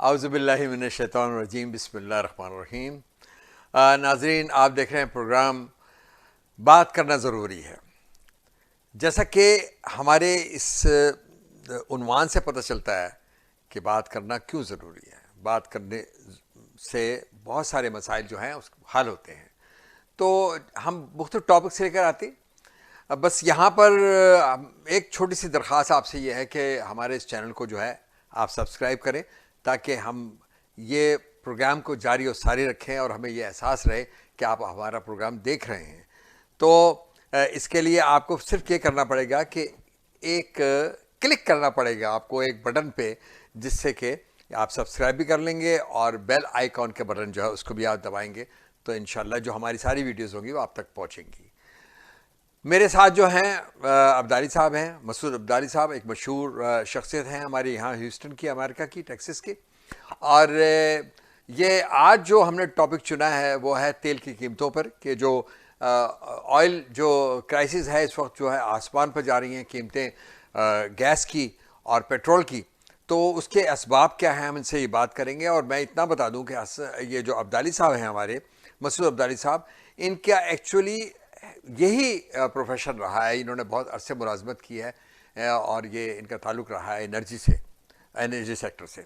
اعوذ باللہ من الشیطان الرجیم، بسم اللہ الرحمن الرحیم۔ ناظرین، آپ دیکھ رہے ہیں پروگرام بات کرنا ضروری ہے۔ جیسا کہ ہمارے اس عنوان سے پتہ چلتا ہے کہ بات کرنا کیوں ضروری ہے، بات کرنے سے بہت سارے مسائل جو ہیں اس حل ہوتے ہیں۔ تو ہم مختلف ٹاپکس لے کر آتے، بس یہاں پر ایک چھوٹی سی درخواست آپ سے یہ ہے کہ ہمارے اس چینل کو جو ہے آپ سبسکرائب کریں، تاکہ ہم یہ پروگرام کو جاری و ساری رکھیں اور ہمیں یہ احساس رہے کہ آپ ہمارا پروگرام دیکھ رہے ہیں۔ تو اس کے لیے آپ کو صرف یہ کرنا پڑے گا کہ ایک کلک کرنا پڑے گا آپ کو ایک بٹن پہ، جس سے کہ آپ سبسکرائب بھی کر لیں گے اور بیل آئیکن کے بٹن جو ہے اس کو بھی آپ دبائیں گے، تو انشاءاللہ جو ہماری ساری ویڈیوز ہوں گی وہ آپ تک پہنچیں گی۔ میرے ساتھ جو ہیں عبدالی صاحب ہیں، مسعود عبدالی صاحب، ایک مشہور شخصیت ہیں ہمارے یہاں ہیوسٹن کی، امریکہ کی، ٹیکسس کی۔ اور یہ آج جو ہم نے ٹاپک چنا ہے وہ ہے تیل کی قیمتوں پر، کہ جو آئل جو کرائسس ہے اس وقت جو ہے آسمان پر جا رہی ہیں قیمتیں گیس کی اور پیٹرول کی، تو اس کے اسباب کیا ہیں، ہم ان سے یہ بات کریں گے۔ اور میں اتنا بتا دوں کہ یہ جو عبدالی صاحب ہیں ہمارے، مسعود عبدالی صاحب، ان کا ایکچولی یہی پروفیشن رہا ہے، انہوں نے بہت عرصے ملازمت کی ہے اور یہ ان کا تعلق رہا ہے انرجی سیکٹر سے۔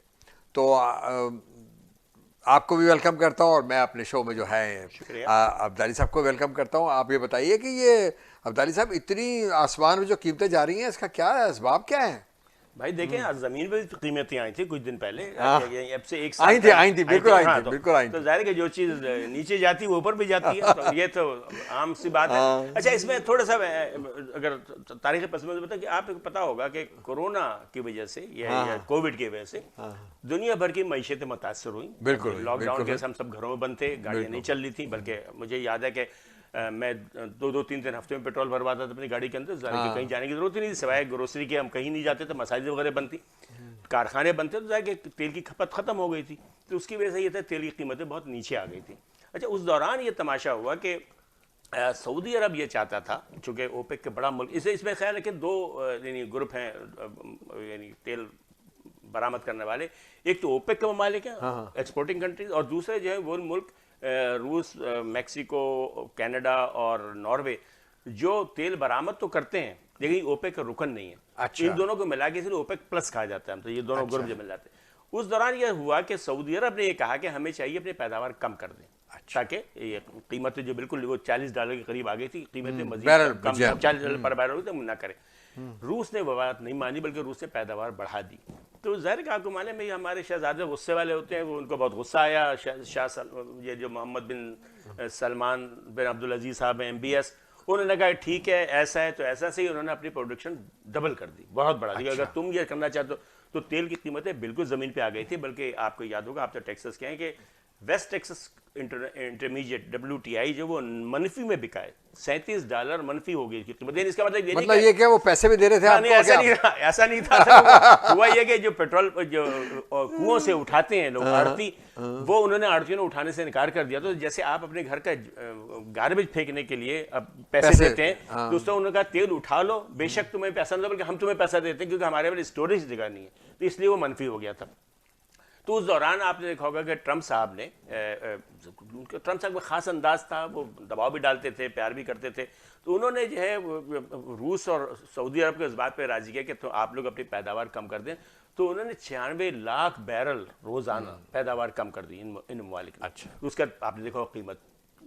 تو آپ کو بھی ویلکم کرتا ہوں، اور میں اپنے شو میں جو ہے عبدالی صاحب کو ویلکم کرتا ہوں۔ آپ یہ بتائیے کہ یہ عبدالی صاحب اتنی آسمان میں جو قیمتیں جا رہی ہیں، اس کا کیا اسباب کیا ہیں؟ بھائی دیکھیں، زمین پہ قیمتیں آئی تھی کچھ دن پہلے، اب سے ایک آئی سال تھی بالکل آئی تھی، بالکل آئی تو تھی۔ ظاہر ہے کہ جو چیز نیچے جاتی ہے وہ اوپر بھی جاتی ہے، تو یہ تو عام سی بات ہے۔ اچھا، اس میں تھوڑا سا اگر تاریخ پس منظر بتا کہ آپ کو پتا ہوگا کہ کورونا کی وجہ سے یا کووڈ کی وجہ سے دنیا بھر کی معیشتیں متاثر ہوئیں۔ بالکل لاک ڈاؤن کے ہم سب گھروں میں بند تھے، گاڑیاں نہیں چل رہی تھیں، بلکہ مجھے یاد ہے کہ میں دو تین ہفتے میں پیٹرول بھرواتا تھا اپنی گاڑی کے اندر، ظاہر کہ کہیں جانے کی ضرورت ہی نہیں تھی سوائے گروسری کے، ہم کہیں نہیں جاتے تھے، مساجد وغیرہ بند تھی، کارخانے بند تھے، تو ظاہر کہ تیل کی کھپت ختم ہو گئی تھی، تو اس کی وجہ سے یہ تھا تیل کی قیمتیں بہت نیچے آ گئی تھیں۔ اچھا، اس دوران یہ تماشا ہوا کہ سعودی عرب یہ چاہتا تھا، چونکہ اوپیک کے بڑا ملک، اس میں خیال ہے کہ دو گروپ ہیں یعنی تیل برآمد کرنے والے، ایک تو اوپیک کے ممالک ہیں ایکسپورٹنگ کنٹریز، اور دوسرے جو ہیں وہ ملک روس، میکسیکو، کینیڈا اور ناروے، جو تیل برآمد تو کرتے ہیں لیکن اوپیک کا رکن نہیں ہے۔ ان دونوں کو ملا کے صرف اوپیک پلس کہا جاتا ہے، تو یہ دونوں گروپ جو مل جاتے ہیں۔ اس دوران یہ ہوا کہ سعودی عرب نے یہ کہا کہ ہمیں چاہیے اپنی پیداوار کم کر دیں، تاکہ یہ قیمتیں جو بالکل وہ $40 کے قریب آ گئی تھی، قیمتیں مزید کم $40 پر بیرل تو نہ کریں۔ روس نے وہ بات نہیں مانی، بلکہ روس نے پیداوار بڑھا دی۔ تو ظاہر کہ آپ کو مانے میں ہمارے شہزادے غصے والے ہوتے ہیں، وہ ان کو بہت غصہ آیا، یہ جو محمد بن سلمان بن عبدالعزیز صاحب ہیں MBS، انہوں نے کہا ٹھیک ہے ایسا ہے تو ایسا سے ہی انہوں نے اپنی پروڈکشن ڈبل کر دی، بہت بڑھا دی۔ اگر تم یہ کرنا چاہتے ہو تو تیل کی قیمتیں بالکل زمین پہ آ گئی تھی، بلکہ آپ کو یاد ہوگا، آپ تو ٹیکسس کے ہیں، کہ ویسٹ ٹیکسس انٹرمیڈیٹ WTI جو وہ منفی میں بکا ہے، $37 منفی ہو گئی قیمت۔ اس کا مطلب یہ کہ وہ پیسے بھی دے رہے تھے آپ کو؟ ایسا نہیں تھا، ہوا یہ کہ جو پیٹرول جو کنووں سے اٹھاتے ہیں لوگ آڑتی، وہ انہوں نے آڑتیوں نے اٹھانے سے انکار کر دیا۔ تو جیسے آپ اپنے گھر کا گاربیج پھینکنے کے لیے اب پیسے دیتے ہیں، تو اس نے انہوں نے کہا تیل اٹھا لو، بے شک تمہیں پیسہ نہ دو، بلکہ ہم تمہیں پیسہ دیتے ہیں کیونکہ ہمارے پاس اسٹوریج جگہ نہیں ہے، تو اس لیے وہ منفی ہو گیا تھا۔ تو اس دوران آپ نے دیکھا ہوگا کہ ٹرمپ صاحب کا خاص انداز تھا، وہ دباؤ بھی ڈالتے تھے، پیار بھی کرتے تھے، تو انہوں نے جو ہے روس اور سعودی عرب کو اس بات پہ راضی کیا کہ تو آپ لوگ اپنی پیداوار کم کر دیں، تو انہوں نے 96 لاکھ بیرل روزانہ پیداوار کم کر دی ان ممالک نے۔ اس کا آپ نے دیکھا قیمت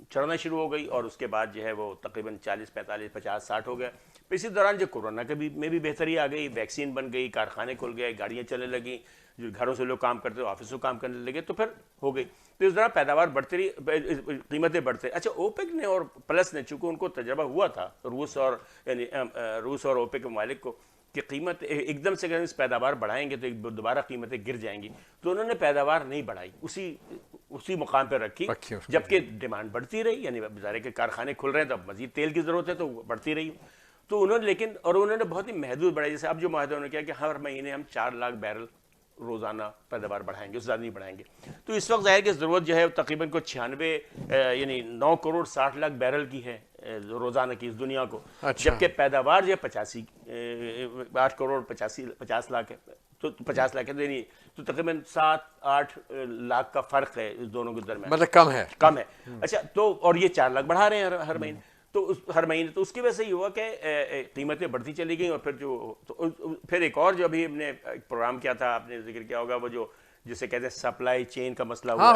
چڑھنا شروع ہو گئی، اور اس کے بعد جو ہے وہ تقریباً 40، 45، 50، 60 ہو گیا۔ اسی دوران جو کورونا کے میں بھی بہتری آ گئی، ویکسین بن گئی، کارخانے کھل گئے، گاڑیاں چلنے لگیں، جو گھروں سے لوگ کام کرتے تھے آفسوں کام کرنے لگے، تو پھر ہو گئی۔ تو اس دوران پیداوار بڑھتی رہی، قیمتیں بڑھتے۔ اچھا، اوپیک نے اور پلس نے، چونکہ ان کو تجربہ ہوا تھا روس اور اوپیک ممالک کو کہ قیمت ایک دم سے اگر اس پیداوار بڑھائیں گے تو دوبارہ قیمتیں گر جائیں گی، تو انہوں نے پیداوار نہیں بڑھائی، اسی مقام پہ رکھی، جبکہ ڈیمانڈ بڑھتی رہی، یعنی بظاہر کے کارخانے کھل رہے ہیں تو اب مزید تیل کی ضرورت ہے تو بڑھتی رہی۔ تو انہوں نے انہوں نے بہت ہی محدود بڑھائی، جیسے اب جو معاہدہ انہوں نے کیا کہ ہر مہینے ہم 4 لاکھ بیرل روزانہ پیداوار بڑھائیں گے، اس سے زیادہ نہیں بڑھائیں گے۔ تو اس وقت ظاہر کی ضرورت جو ہے تقریباً 96 یعنی 9 کروڑ 60 لاکھ بیرل کی ہے روزانہ کی اس دنیا کو، جبکہ پیداوار جو ہے 8 کروڑ 50 لاکھ ہے۔ تو 50 لاکھ ہے، تو تقریباً 7-8 لاکھ کا فرق ہے اس دونوں کے درمیان، مطلب کم ہے. اچھا تو اور یہ 4 لاکھ بڑھا رہے ہیں ہر مہینے، تو ہر مہینے، تو اس کی وجہ سے یہ ہوا کہ قیمتیں بڑھتی چلی گئیں. اور پھر ایک اور جو ابھی ہم نے پروگرام کیا تھا، آپ نے ذکر کیا ہوگا، وہ جو جسے کہتے ہیں سپلائی چین کا مسئلہ ہوا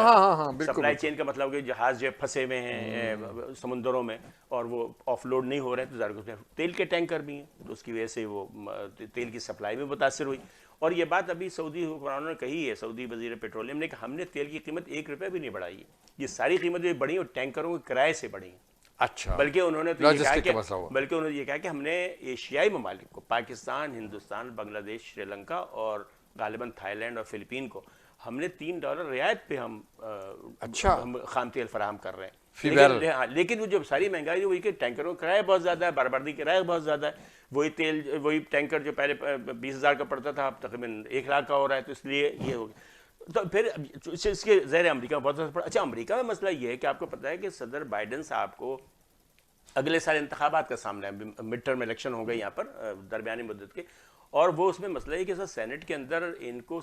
ہے. سپلائی چین کا مطلب کہ جہاز جو پھنسے ہوئے ہیں سمندروں میں اور وہ آف لوڈ نہیں ہو رہے ہیں، تو ظاہر تیل کے ٹینکر بھی ہیں، تو اس کی وجہ سے وہ تیل کی سپلائی بھی متاثر ہوئی. اور یہ بات ابھی سعودی حکمرانوں نے کہی ہے، سعودی وزیر پیٹرولیم نے، کہ ہم نے تیل کی قیمت 1 روپے بھی نہیں بڑھائی ہے، یہ ساری قیمتیں بڑھی اور ٹینکروں کے کرائے سے بڑھی ہیں. اچھا. بلکہ انہوں نے یہ کہا کہ ہم نے ایشیائی ممالک کو، پاکستان، ہندوستان، بنگلہ دیش، سری لنکا اور غالباً تھائی لینڈ اور فلپین کو ہم نے $3 رعایت پہ ہم خام تیل فراہم کر رہے ہیں. لیکن وہ جو ساری مہنگائی وہی کہ ٹینکروں کا کرایہ بہت زیادہ ہے، برآمدی کرایہ بہت زیادہ ہے. وہی ٹینکر جو پہلے 20,000 کا پڑتا تھا اب تقریباً 1 لاکھ کا ہو رہا ہے، تو اس لیے یہ ہو گیا. تو پھر اس کے ظاہر امریکہ میں بہت اثر پڑا. اچھا امریکہ میں مسئلہ یہ ہے کہ آپ کو پتہ ہے کہ صدر بائیڈن صاحب کو اگلے سال انتخابات کا سامنا ہے، مڈ ٹرم الیکشن ہو گئے یہاں پر درمیانی مدت کے، اور وہ اس میں مسئلہ ہے کہ سر سینٹ کے اندر ان کو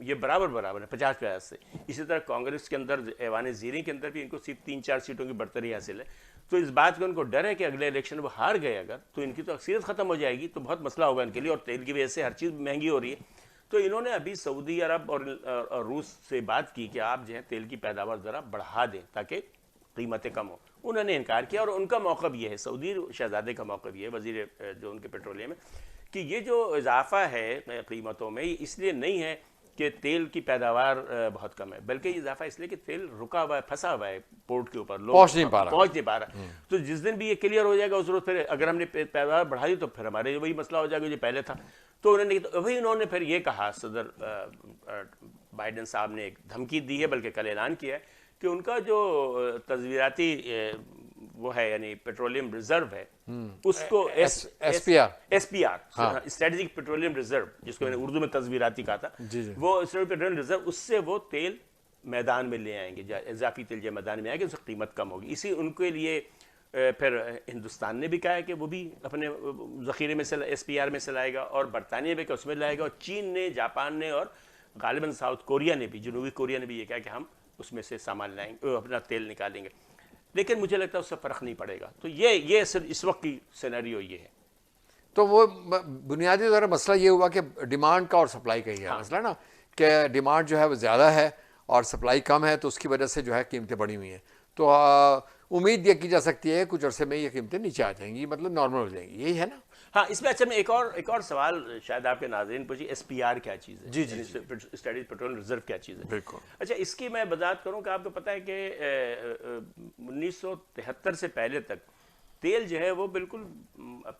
یہ برابر ہے 50-50 سے. اسی طرح کانگریس کے اندر، ایوان زیریں کے اندر بھی ان کو 3-4 سیٹوں کی برتری حاصل ہے. تو اس بات کا ان کو ڈر ہے کہ اگلے الیکشن وہ ہار گئے اگر، تو ان کی تو اکثریت ختم ہو جائے گی، تو بہت مسئلہ ہوگا ان کے لیے. اور تیل کی وجہ سے ہر چیز مہنگی ہو رہی ہے. تو انہوں نے ابھی سعودی عرب اور روس سے بات کی کہ آپ جو ہے تیل کی پیداوار ذرا بڑھا دیں تاکہ قیمتیں کم ہوں. انہوں نے انکار کیا، اور ان کا موقع یہ ہے، سعودی شہزادے کا موقع یہ ہے، وزیر جو ان کے پیٹرولیم ہے، کہ یہ جو اضافہ ہے قیمتوں میں، یہ اس لیے نہیں ہے کہ تیل کی پیداوار بہت کم ہے، بلکہ یہ اضافہ اس لیے کہ تیل رکا ہوا ہے، پھنسا ہوا ہے پورٹ کے اوپر، پہنچ نہیں پا رہا. تو جس دن بھی یہ کلیئر ہو جائے گا، اس روز پھر اگر ہم نے پیداوار بڑھائی تو پھر ہمارے وہی مسئلہ ہو جائے گا جو پہلے تھا. تو انہوں نے پھر یہ کہا، صدر بائیڈن صاحب نے ایک دھمکی دی ہے، بلکہ کل اعلان کیا ہے کہ ان کا جو تصویراتی وہ ہے، یعنی پیٹرولیم ریزرو ہے، اس کو S P R strategic petroleum reserve, جس کو میں نے اردو میں تصویراتی کہا تھا، وہ پیٹرولیم ریزرو، اس سے وہ تیل میدان میں لے آئیں گے، اضافی تیل جو میدان میں آئے گا اس کی قیمت کم ہوگی. ان کے لیے پھر ہندوستان نے بھی کہا ہے کہ وہ بھی اپنے ذخیرے میں سے ایس پی آر میں سے لائے گا، اور برطانیہ بھی کہ اس میں لائے گا، اور چین نے، جاپان نے، اور غالباً ساؤتھ کوریا نے بھی، جنوبی کوریا نے بھی یہ کہا کہ ہم اس میں سے سامان لائیں گے، اپنا تیل نکالیں گے. لیکن مجھے لگتا ہے اس سے فرق نہیں پڑے گا. تو یہ اس وقت کی سینیریو یہ ہے. تو وہ بنیادی طور پر مسئلہ یہ ہوا کہ ڈیمانڈ کا اور سپلائی کا ہی ہے مسئلہ نا، کہ ڈیمانڈ جو ہے وہ زیادہ ہے اور سپلائی کم ہے، تو اس کی وجہ سے جو ہے قیمتیں بڑھی ہوئی ہیں. تو امید یہ کی جا سکتی ہے کچھ عرصے میں یہ قیمتیں نیچے آ جائیں گی، مطلب نارمل ہو جائیں گی، یہی ہے نا. ہاں، اس میں اچھا میں ایک اور سوال شاید آپ کے ناظرین پوچھیں، ایس پی آر کیا چیز ہے؟ جی اسٹریٹجک پیٹرولیم ریزرو کیا چیز ہے؟ بالکل. اچھا، اس کی میں وضاحت کروں کہ آپ کو پتہ ہے کہ 1973 سے پہلے تک تیل جو ہے وہ بالکل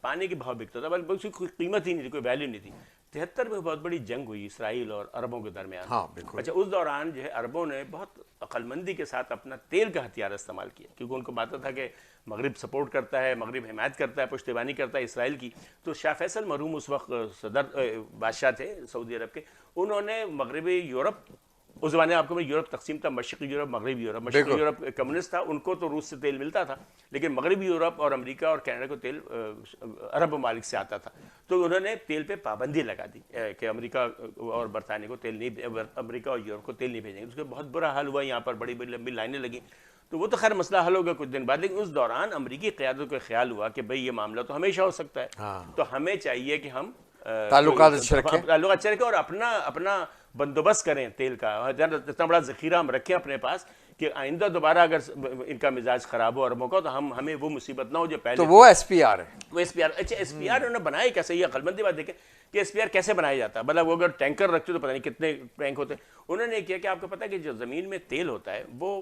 پانی کے بھاؤ بکتا تھا، بلکہ اس کی کوئی قیمت ہی نہیں تھی، کوئی ویلیو نہیں تھی. 73 میں بہت بڑی جنگ ہوئی اسرائیل اور عربوں کے درمیان. ہاں بالکل. اچھا، اس دوران جو ہے عربوں نے بہت عقل مندی کے ساتھ اپنا تیل کا ہتھیار استعمال کیا، کیونکہ ان کو پتا تھا کہ مغرب سپورٹ کرتا ہے، مغرب حمایت کرتا ہے، پشتیبانی کرتا ہے اسرائیل کی. تو شاہ فیصل مرحوم اس وقت صدر بادشاہ تھے سعودی عرب کے، انہوں نے مغربی یورپ، اس زمانے آپ کو یورپ تقسیم تھا، مشرقی یورپ، مغربی یورپ. مشرقی یورپ کمیونسٹ تھا، ان کو تو روس سے تیل ملتا تھا، لیکن مغربی یورپ اور امریکہ اور کینیڈا کو تیل عرب ممالک سے آتا تھا. تو انہوں نے تیل پہ پابندی لگا دی کہ امریکہ اور برطانیہ کو تیل نہیں، امریکہ اور یورپ کو تیل نہیں بھیجیں گے. اس کا بہت برا حال ہوا، یہاں پر بڑی بڑی لمبی لائنیں لگیں. تو وہ تو خیر مسئلہ حل ہوگا کچھ دن بعد، لیکن اس دوران امریکی قیادت کو خیال ہوا کہ بھئی یہ معاملہ تو ہمیشہ ہو سکتا ہے، تو ہمیں چاہیے کہ ہم تعلقات اچھے رکھیں اور اپنا بندوبست کریں تیل کا، اتنا بڑا ذخیرہ ہم رکھیں اپنے پاس کہ آئندہ دوبارہ اگر ان کا مزاج خراب ہو عربوں کا، تو ہمیں وہ مصیبت نہ ہو جو پہلے. تو وہ ایس پی آر ہے. وہ ایس پی آر. اچھا، ایس پی آر انہوں نے بنایا کیسے؟ یہ عقل مندی بات دیکھیں کہ ایس پی آر کیسے بنایا جاتا ہے. مطلب وہ اگر ٹینکر رکھتے تو پتہ نہیں کتنے ٹینک ہوتے. انہوں نے کیا کہ آپ کو پتہ ہے کہ جو زمین میں تیل ہوتا ہے وہ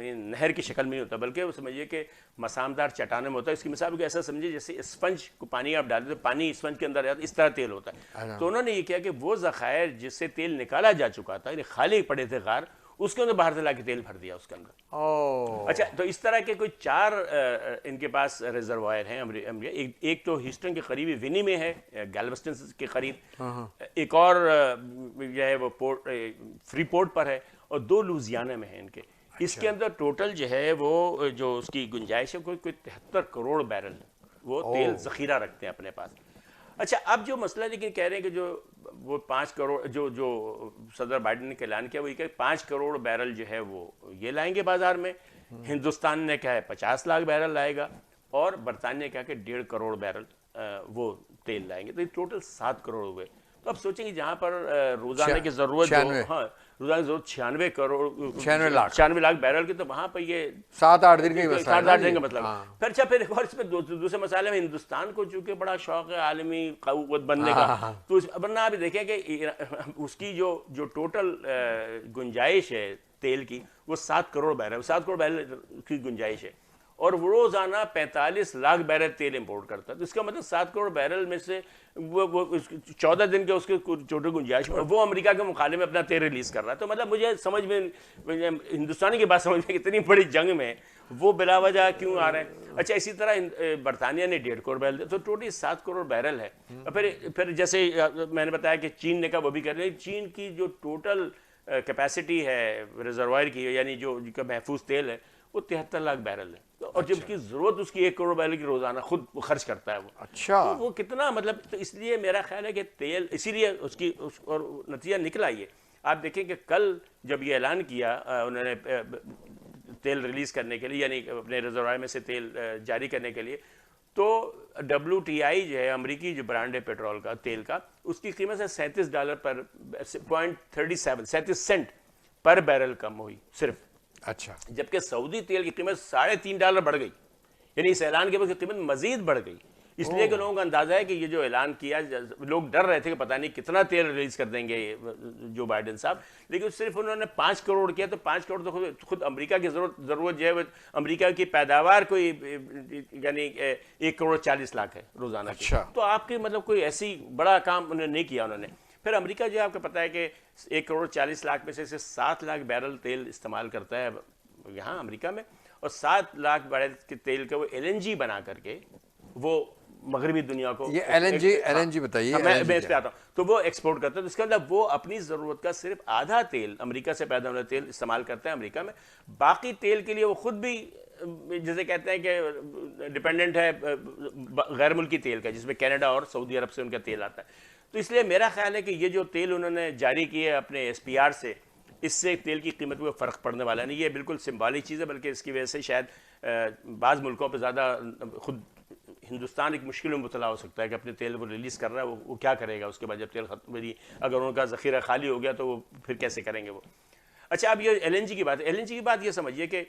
نہر کی شکل میں نہیں ہوتا، بلکہ وہ سمجھیے کہ مسامدار چٹانوں میں ہوتا ہے. اس کی مثال کو ایسا سمجھیے جیسے اسپنج کو پانی آپ ڈالتے تو پانی اسپنج کے اندر جاتا ہے، اس طرح تیل ہوتا ہے. تو انہوں نے یہ کیا کہ وہ ذخائر جس سے تیل نکالا جا چکا تھا، یعنی خالی پڑے تھے غار، اس کے اندر باہر سے لا کے تیل بھر دیا اس کے اندر. اچھا، تو اس طرح کے کوئی 4 ان کے پاس ریزروائر ہیں. ایک تو ہیوسٹن کے قریبی ونی میں ہے، گیلوسٹن کے قریب. ایک اور جو ہے وہ پورٹ فری پورٹ پر ہے، اور 2 لوزیانہ میں ہیں ان کے. اس کے اندر ٹوٹل جو ہے وہ جو اس کی گنجائش ہے کوئی 73 کروڑ بیرل وہ تیل ذخیرہ رکھتے ہیں اپنے پاس. اچھا اب جو مسئلہ لیکن کہہ رہے ہیں کہ جو وہ 5 کروڑ جو صدر بائیڈن نے اعلان کیا وہ یہ کہ 5 کروڑ بیرل جو ہے وہ یہ لائیں گے بازار میں. ہندوستان نے کہا ہے 50 لاکھ بیرل لائے گا, اور برطانیہ نے کہا کہ 1.5 کروڑ بیرل وہ تیل لائیں گے. تو یہ ٹوٹل 7 کروڑ ہوئے. تو اب سوچیں کہ جہاں پر روزانہ کی ضرورت روزانہ کی ضرورت 96 لاکھ بیرل کی, تو وہاں پہ یہ 7-8 دن کا مسئلہ 7-8 دن کا مطلب. پھر ایک اور اس میں دوسرے مسئلے میں ہندوستان کو چونکہ بڑا شوق ہے عالمی قوت بننے کا, تو ورنہ آپ دیکھیں کہ اس کی جو ٹوٹل گنجائش ہے تیل کی وہ 7 کروڑ بیرل کی گنجائش ہے, اور وہ روزانہ 45 لاکھ بیرل تیل امپورٹ کرتا ہے. تو اس کا مطلب 7 کروڑ بیرل میں سے وہ 14 دن کے اس کے چھوٹے گنجائش وہ امریکہ کے مقابلے میں اپنا تیل ریلیز کر رہا ہے. تو مطلب مجھے سمجھ میں ہندوستانی کی بات سمجھ میں اتنی بڑی جنگ میں وہ بلا وجہ کیوں آ رہے ہیں. اچھا اسی طرح برطانیہ نے 1.5 کروڑ بیرل دیا, تو ٹوٹل 7 کروڑ بیرل ہے. پھر جیسے میں نے بتایا کہ چین نے کہا وہ بھی کر رہے ہیں. چین کی جو ٹوٹل کیپیسٹی ہے ریزروائر کی, یعنی جو محفوظ تیل ہے, وہ 73 لاکھ بیرل ہے. اور جب کی ضرورت اس کی 1 کروڑ بیرل کی روزانہ خود خرچ کرتا ہے وہ. اچھا تو وہ کتنا مطلب, تو اس لیے میرا خیال ہے کہ تیل اسی لیے اس کی اور نتیجہ نکلا. یہ آپ دیکھیں کہ کل جب یہ اعلان کیا انہوں نے تیل ریلیز کرنے کے لیے, یعنی اپنے ریزروائر میں سے تیل جاری کرنے کے لیے, تو WTI جو ہے امریکی جو برانڈ ہے پیٹرول کا تیل کا, اس کی قیمت سے $37 پر 37 سینٹ پر بیرل کم ہوئی صرف. اچھا, جبکہ سعودی تیل کی قیمت $3.5 بڑھ گئی. یعنی اس اعلان کے بعد کی قیمت مزید بڑھ گئی. اس لیے کہ لوگوں کا اندازہ ہے کہ یہ جو اعلان کیا, لوگ ڈر رہے تھے کہ پتہ نہیں کتنا تیل ریلیز کر دیں گے جو بائیڈن صاحب, لیکن صرف انہوں نے 5 کروڑ کیا. تو 5 کروڑ تو خود امریکہ کی ضرورت جو ہے امریکہ کی پیداوار کوئی یعنی 1 کروڑ 40 لاکھ ہے روزانہ کی. تو آپ کی مطلب کوئی ایسی بڑا کام انہوں نے نہیں کیا انہوں نے. پھر امریکہ جو ہے آپ کو پتہ ہے کہ 1 کروڑ 40 لاکھ میں سے 7 لاکھ بیرل تیل استعمال کرتا ہے یہاں امریکہ میں, اور 7 لاکھ بیرل کے تیل کا وہ LNG بنا کر کے وہ مغربی دنیا کو, یہ LNG بتائیے. میں اس پہ آتا ہوں. تو وہ ایکسپورٹ کرتا ہے. تو اس کا مطلب وہ اپنی ضرورت کا صرف آدھا تیل امریکہ سے پیدا ہونے تیل استعمال کرتا ہے امریکہ میں. باقی تیل کے لیے وہ خود بھی جیسے کہتے ہیں کہ ڈپینڈنٹ ہے غیر ملکی تیل کا, جس میں کینیڈا اور سعودی عرب سے ان کا تیل آتا ہے. تو اس لیے میرا خیال ہے کہ یہ جو تیل انہوں نے جاری کیے اپنے SPR سے, اس سے تیل کی قیمت میں فرق پڑنے والا نہیں. یہ بالکل سمبالک چیز ہے, بلکہ اس کی وجہ سے شاید بعض ملکوں پہ زیادہ خود ہندوستان ایک مشکل میں مبتلا ہو سکتا ہے کہ اپنے تیل وہ ریلیز کر رہا ہے, وہ کیا کرے گا اس کے بعد جب تیل ختم, اگر ان کا ذخیرہ خالی ہو گیا تو وہ پھر کیسے کریں گے وہ. اچھا اب یہ LNG کی بات ہے. LNG کی بات یہ سمجھیے کہ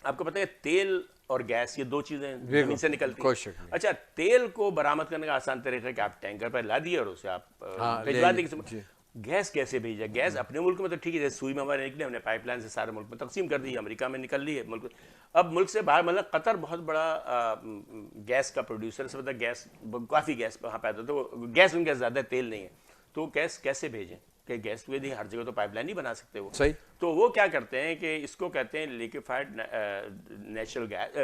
آپ کو پتہ ہے تیل اور گیس یہ 2 چیزیں زمین سے نکلتی ہیں. اچھا تیل کو برآمد کرنے کا آسان طریقہ ہے کہ آپ ٹینکر پہ لا دیے اور اسے آپ بھجوا دیں. گیس کیسے بھیجا؟ گیس اپنے ملک میں تو ٹھیک ہے, جیسے سوئی میں ہمارے نکلے, ہم نے پائپ لائن سے سارے ملک میں تقسیم کر دی, امریکہ میں نکل لی ہے ملک. اب ملک سے باہر مطلب قطر بہت بڑا گیس کا پروڈیوسر سے, مطلب گیس کافی گیس وہاں پیدا ہوتا ہے. وہ گیس ان کے زیادہ تیل نہیں ہے, تو گیس کیسے بھیجیں کہ گیس کے لیے ہر جگہ تو پائپ لائن نہیں بنا سکتے وہ. صحیح. تو وہ کیا کرتے ہیں کہ اس کو کہتے ہیں لیکویفائڈ نیچرل گیس,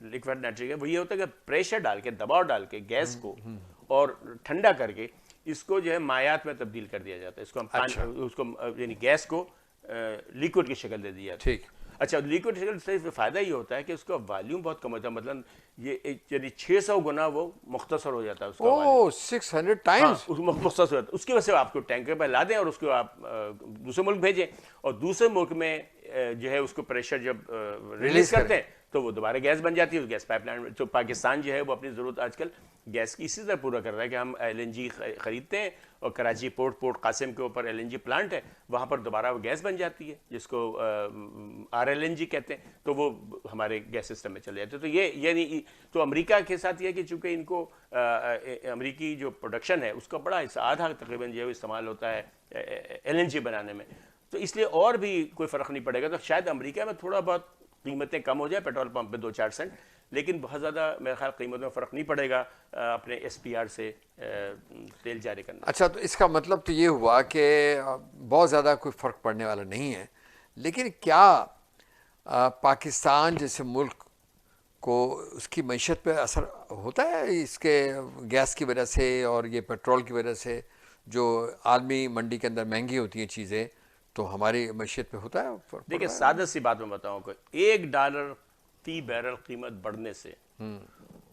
لیکویفائڈ نیچرل گیس. وہ یہ ہوتا ہے کہ پریشر ڈال کے, دباؤ ڈال کے گیس کو اور ٹھنڈا کر کے اس کو جو ہے مایات میں تبدیل کر دیا جاتا ہے. اس کو اس کو یعنی گیس کو لیکوڈ کی شکل دے دی جاتی ہے. ٹھیک. اچھا لیکوڈ شکل سے فائدہ یہ ہوتا ہے کہ اس کا والیوم بہت کم ہوتا ہے, مطلب یہ یعنی 600 گنا وہ مختصر ہو جاتا ہے اس کا والیوم. 600 ٹائمز مختصر ہو جاتا ہے. اس کی وجہ سے آپ کو ٹینکر پہ لا دیں اور اس کو آپ دوسرے ملک بھیجیں, اور دوسرے ملک میں جو ہے اس کو پریشر جب ریلیز کرتے ہیں تو وہ دوبارہ گیس بن جاتی ہے. Gas pipeline. تو پاکستان جو ہے وہ اپنی ضرورت آج کل گیس کی اسی طرح پورا کر رہا ہے کہ ہم LNG خریدتے ہیں, اور کراچی پورٹ قاسم کے اوپر LNG پلانٹ ہے, وہاں پر دوبارہ وہ گیس بن جاتی ہے جس کو RLNG کہتے ہیں, تو وہ ہمارے گیس سسٹم میں چلے جاتے ہیں. تو یہ یعنی تو امریکہ کے ساتھ یہ کہ چونکہ ان کو امریکی جو پروڈکشن ہے اس کا بڑا حصہ آدھا تقریباً جو ہے استعمال ہوتا ہے LNG بنانے میں, تو اس لیے اور بھی کوئی فرق نہیں پڑے گا. تو شاید امریکہ میں تھوڑا بہت قیمتیں کم ہو جائے پیٹرول پمپ پہ 2-4 سینٹ, لیکن بہت زیادہ میرے خیال قیمت میں فرق نہیں پڑے گا اپنے SPR سے تیل جاری کرنا. اچھا تو اس کا مطلب تو یہ ہوا کہ بہت زیادہ کوئی فرق پڑنے والا نہیں ہے, لیکن کیا پاکستان جیسے ملک کو اس کی معیشت پہ اثر ہوتا ہے اس کے گیس کی وجہ سے اور یہ پیٹرول کی وجہ سے جو عالمی منڈی کے اندر مہنگی ہوتی ہیں چیزیں, تو ہماری معیشت پہ ہوتا ہے؟ دیکھیں سادہ سی بات میں بتاؤں کہ $1 فی بیرل قیمت بڑھنے سے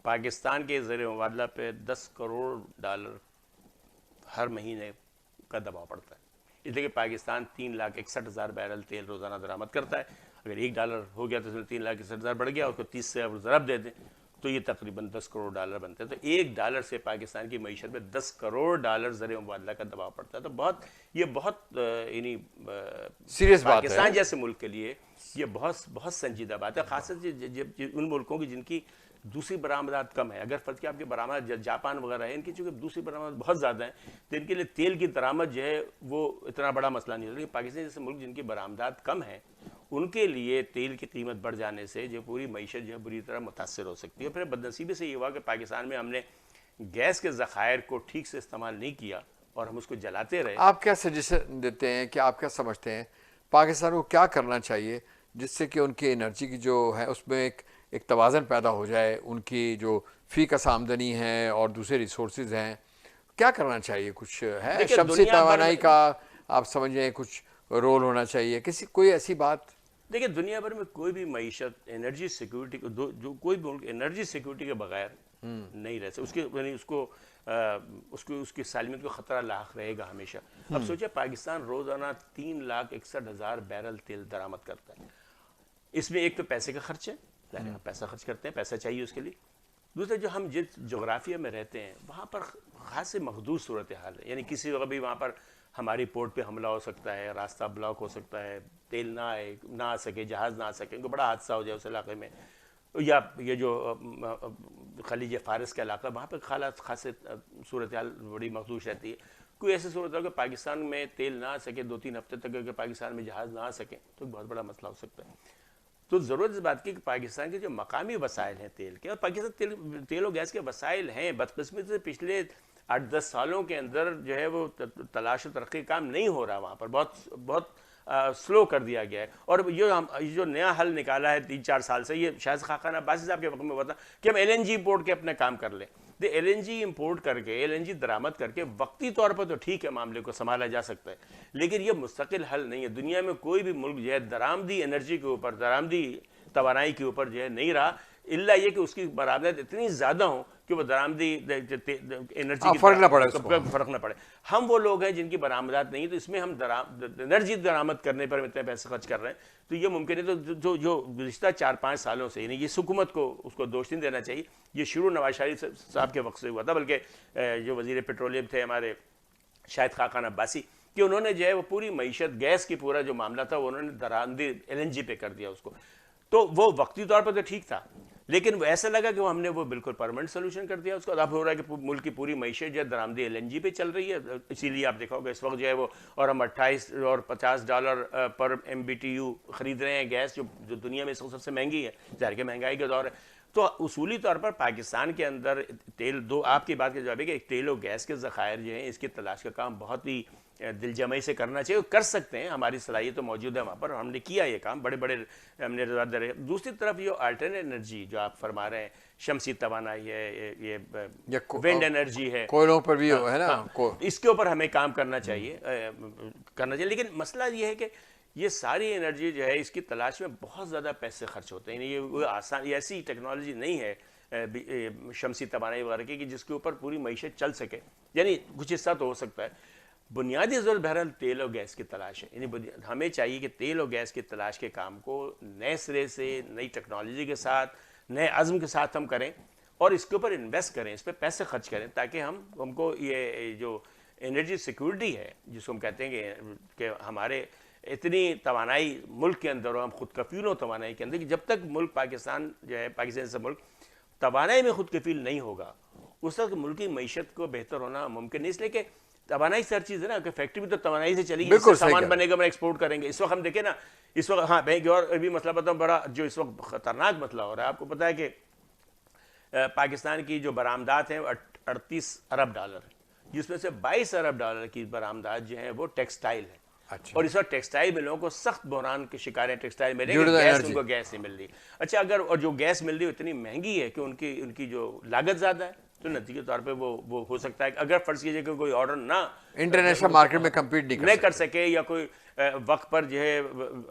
پاکستان کے زیر مبادلہ پہ $10 کروڑ ہر مہینے کا دباؤ پڑتا ہے، اس لیے کہ پاکستان 3,61,000 بیرل تیل روزانہ درآمد کرتا ہے. اگر $1 ہو گیا تو اس میں 3,61,000 بڑھ گیا، اس کو 30 سے ضرب دے دیں تو یہ تقریباً $10 کروڑ بنتے ہیں. تو $1 سے پاکستان کی معیشت میں $10 کروڑ زر مبادلہ کا دباؤ پڑتا ہے. تو یہ بہت یعنی سیریس بات ہے پاکستان جیسے ملک کے لیے یہ بہت سنجیدہ بات ہے، خاصاً ان ملکوں کی جن کی دوسری برآمدات کم ہے. اگر فرض کیا آپ کی برآمدات جاپان وغیرہ ہے، ان کی چونکہ دوسری برآمدات بہت زیادہ ہیں تو ان کے لیے تیل کی درآمد جو ہے وہ اتنا بڑا مسئلہ نہیں ہوتا. لیکن پاکستان جیسے ملک جن کی برآمدات کم ہیں ان کے لیے تیل کی قیمت بڑھ جانے سے جو پوری معیشت جو ہے بری طرح متاثر ہو سکتی ہے. پھر بدنصیبی سے یہ ہوا کہ پاکستان میں ہم نے گیس کے ذخائر کو ٹھیک سے استعمال نہیں کیا اور ہم اس کو جلاتے رہے. آپ کیا سجیشن دیتے ہیں کہ آپ کیا سمجھتے ہیں پاکستان کو کیا کرنا چاہیے جس سے کہ ان کی انرجی کی جو ہے اس میں ایک توازن پیدا ہو جائے، ان کی جو فی کس آمدنی ہے اور دوسرے ریسورسز ہیں، کیا کرنا چاہیے؟ کچھ ہے شمسی توانائی کا آپ سمجھیں کچھ رول ہونا چاہیے، کوئی ایسی بات؟ دیکھیں دنیا بھر میں کوئی بھی معیشت انرجی سیکیورٹی جو کوئی بھی ملک انرجی سیکیورٹی کے بغیر نہیں رہ سکتا، اس کی سالمیت کو خطرہ لاحق رہے گا ہمیشہ. اب سوچیں پاکستان روزانہ 3,61,000 بیرل تیل درآمد کرتا ہے. اس میں ایک تو پیسے کا خرچ ہے، پیسہ خرچ کرتے ہیں، پیسہ چاہیے اس کے لیے. دوسرا جو ہم جس جغرافیہ میں رہتے ہیں وہاں پر خاص محدود صورتحال ہے، یعنی کسی وقت بھی وہاں پر ہماری پورٹ پہ حملہ ہو سکتا ہے، راستہ بلاک ہو سکتا ہے، تیل نہ آ سکے، جہاز نہ آ سکے، ان کو بڑا حادثہ ہو جائے اس علاقے میں. یا یہ جو خلیج فارس کا علاقہ وہاں پہ خاصے صورتحال بڑی مخدوش رہتی ہے. کوئی ایسی صورتحال کہ پاکستان میں تیل نہ آ سکے 2-3 ہفتے تک، اگر پاکستان میں جہاز نہ آ سکے تو بہت بڑا مسئلہ ہو سکتا ہے. تو ضرورت اس بات کی کہ پاکستان کے جو مقامی وسائل ہیں تیل کے، اور پاکستان تیل و گیس کے وسائل ہیں، بدقسمتی سے پچھلے 8-10 سالوں کے اندر جو ہے وہ تلاش و ترقی کام نہیں ہو رہا، وہاں پر بہت سلو کر دیا گیا ہے. اور یہ جو نیا حل نکالا ہے 3-4 سال سے، یہ شاہد خاقان عباسی صاحب کے وقت میں ہوا تھا کہ ہم LNG امپورٹ کے اپنا کام کر لیں. LNG امپورٹ کر کے LNG درآمد کر کے وقتی طور پر تو ٹھیک ہے معاملے کو سنبھالا جا سکتا ہے، لیکن یہ مستقل حل نہیں ہے. دنیا میں کوئی بھی ملک جو ہے درآمدی انرجی کے اوپر، درآمدی توانائی کے اوپر جو ہے نہیں رہا، الا یہ کہ اس کی برآمدات اتنی زیادہ ہوں کہ وہ درآمدی انرجی کی فرق نہ پڑے. ہم وہ لوگ ہیں جن کی برآمدات نہیں، تو اس میں ہم انرجی درآمد کرنے پر اتنے پیسے خرچ کر رہے ہیں، تو یہ ممکن ہے. تو جو گزشتہ 4-5 سالوں سے، یعنی اس حکومت کو اس کو دوش نہیں دینا چاہیے، یہ شروع نواز شریف صاحب کے وقت سے ہوا تھا، بلکہ جو وزیر پیٹرولیم تھے ہمارے شاہد خاقان عباسی، کہ انہوں نے جو ہے وہ پوری معیشت گیس کی پورا جو معاملہ تھا وہ انہوں نے درآمدی LNG پہ کر دیا اس کو. تو وہ وقتی طور پر تو ٹھیک تھا، لیکن وہ ایسا لگا کہ ہم نے وہ بالکل پرماننٹ سولوشن کر دیا اس کو. اب ہو رہا ہے کہ ملک کی پوری معیشت جو ہے درآمدی LNG پہ چل رہی ہے. اسی لیے آپ دیکھا ہوگا اس وقت جو ہے وہ، اور ہم $28 اور $50 پر MBTU خرید رہے ہیں گیس، جو دنیا میں اس وقت سب سے مہنگی ہے، ظاہر کہ مہنگائی کا دور ہے. تو اصولی طور پر پاکستان کے اندر تیل، آپ کی بات کا جواب ہے کہ ایک تیل و گیس کے ذخائر جو ہیں اس کی تلاش کا کام بہت ہی دل جمعی سے کرنا چاہیے. کر سکتے ہیں، ہماری صلاحیت تو موجود ہے وہاں پر، ہم نے کیا یہ کام، بڑے ہم نے رضا درے. دوسری طرف یہ الٹرنیٹ انرجی جو آپ فرما رہے ہیں، شمسی توانائی ہے، یہ ونڈ انرجی ہے، کوئلوں پر بھی ہے نا، اس کے اوپر ہمیں کام کرنا چاہیے. لیکن مسئلہ یہ ہے کہ یہ ساری انرجی جو ہے اس کی تلاش میں بہت زیادہ پیسے خرچ ہوتے ہیں. یہ آسان ایسی ٹیکنالوجی نہیں ہے شمسی توانائی وغیرہ کی کہ جس کے اوپر پوری معیشت چل سکے. یعنی کچھ حصہ تو ہو سکتا ہے. بنیادی ضرورت بہرحال تیل اور گیس کی تلاش ہے. یعنی ہمیں چاہیے کہ تیل اور گیس کی تلاش کے کام کو نئے سرے سے، نئی ٹیکنالوجی کے ساتھ، نئے عزم کے ساتھ ہم کریں اور اس کے اوپر انویسٹ کریں، اس پہ پیسے خرچ کریں، تاکہ ہم کو یہ جو انرجی سیکیورٹی ہے جس کو ہم کہتے ہیں کہ ہمارے اتنی توانائی ملک کے اندر ہو، ہم خود کفیل ہوں توانائی کے اندر، کہ جب تک ملک پاکستان جو ہے، پاکستان سے ملک توانائی میں خود کفیل نہیں ہوگا اس وقت ملکی معیشت کو بہتر ہونا ممکن نہیں. اس لیے کہ توانائی سے ہر چیز ہے نا، کہ فیکٹری بھی تو توانائی سے چلی گی، اس سے سامان بنے گا، ہم ایکسپورٹ کریں گے. اس وقت ہم دیکھیں نا، اس وقت ہاں میں اور بھی مسئلہ بتاؤں، بڑا جو اس وقت خطرناک مسئلہ ہو رہا ہے. آپ کو پتا ہے کہ پاکستان کی جو برآمدات ہیں $38 ارب، جس میں سے $22 ارب کی برآمدات جو ہیں وہ ٹیکسٹائل ہیں. اور اس وقت ٹیکسٹائل ملوں کو سخت بحران کے شکار ہیں. ٹیکسٹائل ملیں گے، گیس ان کو گیس نہیں مل رہی. اچھا، اگر اور جو گیس مل رہی ہے اتنی مہنگی ہے کہ ان کی جو لاگت زیادہ ہے، تو نتیجے طور پہ وہ ہو سکتا ہے کہ اگر فرض کیجیے کہ کوئی آرڈر نہ انٹرنیشنل مارکیٹ میں کمپیٹ نہیں کر سکے یا کوئی وقت پر جو ہے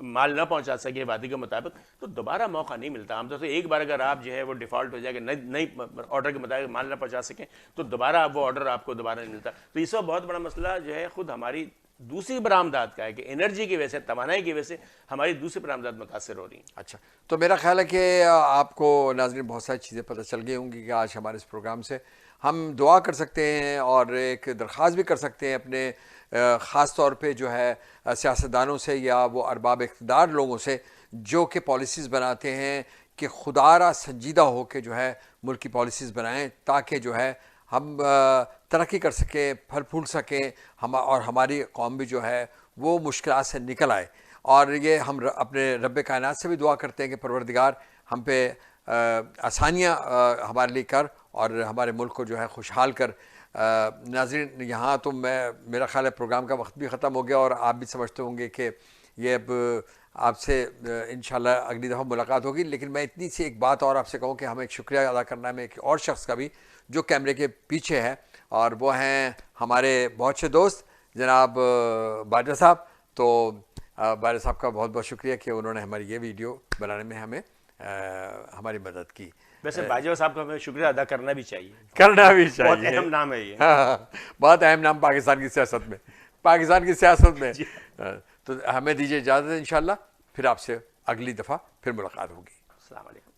مال نہ پہنچا سکے وعدے کے مطابق تو دوبارہ موقع نہیں ملتا. عام طور سے ایک بار اگر آپ جو ہے وہ ڈیفالٹ ہو جائے کہ نئی آرڈر کے مطابق مال نہ پہنچا سکیں تو دوبارہ وہ آرڈر آپ کو دوبارہ نہیں ملتا. تو اس وقت بہت بڑا مسئلہ جو ہے خود ہماری دوسری برآمدات کا ہے کہ انرجی کی وجہ سے, توانائی کی وجہ سے ہماری دوسری برآمدات متاثر ہو رہی ہیں. اچھا, تو میرا خیال ہے کہ آپ کو ناظرین بہت ساری چیزیں پتہ چل گئی ہوں گی کہ آج ہمارے اس پروگرام سے ہم دعا کر سکتے ہیں اور ایک درخواست بھی کر سکتے ہیں اپنے خاص طور پہ جو ہے سیاستدانوں سے یا وہ ارباب اقتدار لوگوں سے جو کہ پالیسیز بناتے ہیں کہ خدا را سنجیدہ ہو کے جو ہے ملک کی پالیسیز بنائیں تاکہ جو ہے ہم ترقی کر سکیں, پھل پھول سکیں, اور ہماری قوم بھی جو ہے وہ مشکلات سے نکل آئے. اور یہ ہم اپنے رب کائنات سے بھی دعا کرتے ہیں کہ پروردگار ہم پہ آسانیاں ہمارے لیے کر اور ہمارے ملک کو جو ہے خوشحال کر. ناظرین یہاں تو میرا خیال ہے پروگرام کا وقت بھی ختم ہو گیا اور آپ بھی سمجھتے ہوں گے کہ یہ اب آپ سے انشاءاللہ اگلی دفعہ ملاقات ہوگی. لیکن میں اتنی سی ایک بات اور آپ سے کہوں کہ ہمیں ایک شکریہ ادا کرنا ہے میں ایک اور شخص کا بھی جو کیمرے کے پیچھے ہے, اور وہ ہیں ہمارے بہت سے دوست جناب باجوہ صاحب. تو باجوہ صاحب کا بہت بہت شکریہ کہ انہوں نے ہماری یہ ویڈیو بنانے میں ہمیں ہماری مدد کی. ویسے باجوہ صاحب کا ہمیں شکریہ ادا کرنا بھی چاہیے, بہت اہم نام ہے یہ, بہت اہم نام پاکستان کی سیاست میں. تو ہمیں دیجیے اجازت انشاءاللہ, پھر آپ سے اگلی دفعہ پھر ملاقات ہوگی. السلام علیکم.